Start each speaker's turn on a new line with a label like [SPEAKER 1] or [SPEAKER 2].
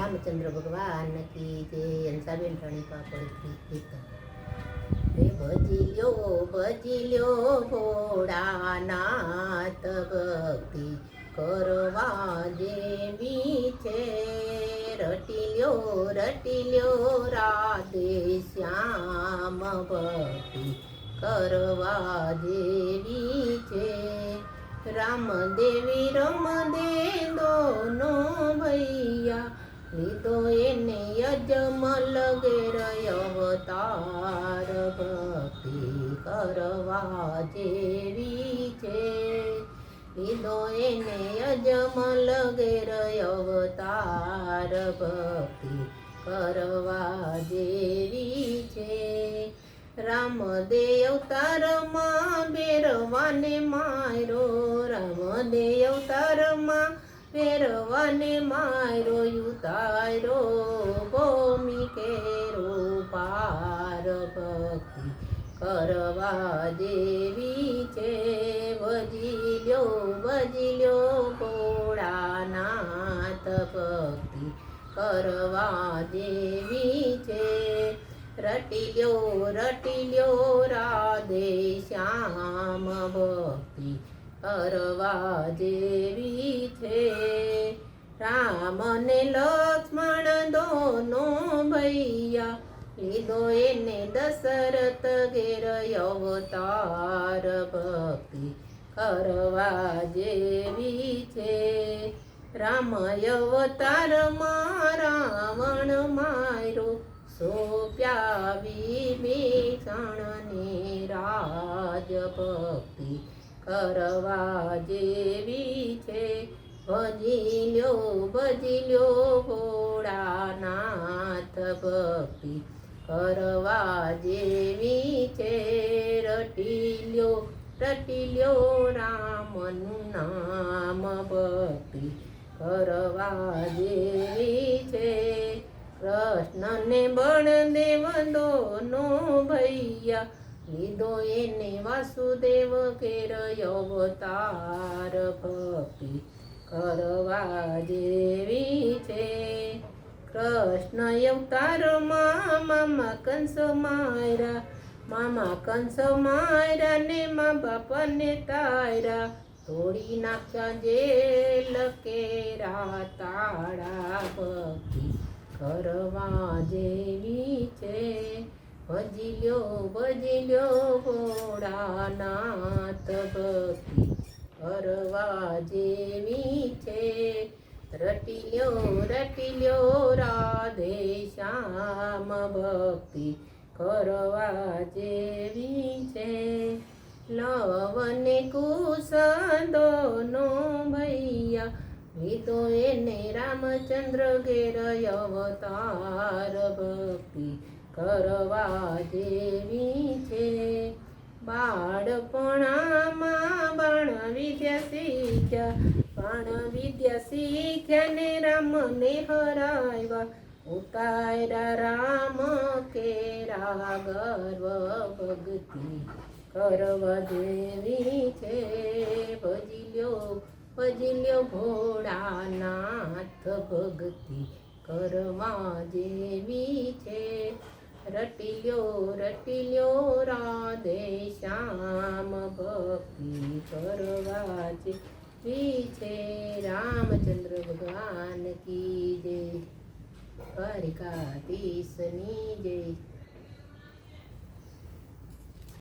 [SPEAKER 1] रामचंद्र भगवान की जय। अंसाबेन रणिका पड़ी गीत। भजी ल्यो भोळानाथ भक्ति करवा जेवी छे। रटी ल्यो राधे श्याम भक्ति करवा जेवी छे। राम देवी रम दे दोनो भैया લીધો એને યજમલ ઘેર અવતાર ભક્તિ કરવા જેવી છે। લીધો એને યજમલ ઘેર અવતાર ભક્તિ કરવા જેવી છે। રામ દે અવતારમાં બેરવાને મારો, રામ દે અવતારમાં બેરવાને મારો, ઉતારો ભૂમિ કેરો પાર ભક્તિ કરવા જેવી છે। ભજી લ્યો ભોળાનાથ ભક્તિ કરવા જેવી છે। રટી લ્યો રાધે શ્યામ ભક્તિ કરવા જેવી છે। રામ ને લક્ષ્મણ દોનો ભૈયા લીધો એને દશરથ ઘેર અવતાર ભક્તિ કરવા જેવી છે। રામ અવતારમાં રાવણ માર્યો, સોપ્યા વિભીષણને રાજ ભક્તિ કરવા જેવી છે। ભજી લ્યો ભોળાનાથ ભક્તિ કરવા જેવી છે। રટી લ્યો રામનું નામ ભક્તિ કરવા જેવી છે। કૃષ્ણને બળદેવ દોનો ભૈયા લીધો એને વાસુદેવ ઘેર અવતાર ભક્તિ કરવા જેવી છે। કૃષ્ણ અવતારમાં મામા કંસ માર્યા ને મા બાપને તાર્યા, તોડી નાખ્યા જેલ કેરા તાળા ભક્તિ કરવા જેવી છે। ભજી લ્યો ભોળાનાથ ભક્તિ કરવા જેવી છે। રટી લ્યો રાધે શ્યામ ભક્તિ કરવા જેવી છે। લવ ને કુશ દોનો ભૈયા લીધો એને રામચંદ્ર ઘેર અવતાર ભક્તિ કરવા જેવી છે। બાળપણામાં બાણ વિદ્યા શીખ્યા ને રામને હરાવ્યા, ઉતાર્યા રામ કેરા ગર્વ ભક્તિ કરવા જેવી છે। ભજી લ્યો ભોળાનાથ ભક્તિ કરવા જેવી છે। રટી લ્યો રાધે શ્યામ ભક્તિ કરવા જેવી છે। રામચંદ્ર ભગવાન કી જય, દ્વારિકાધીશની જય।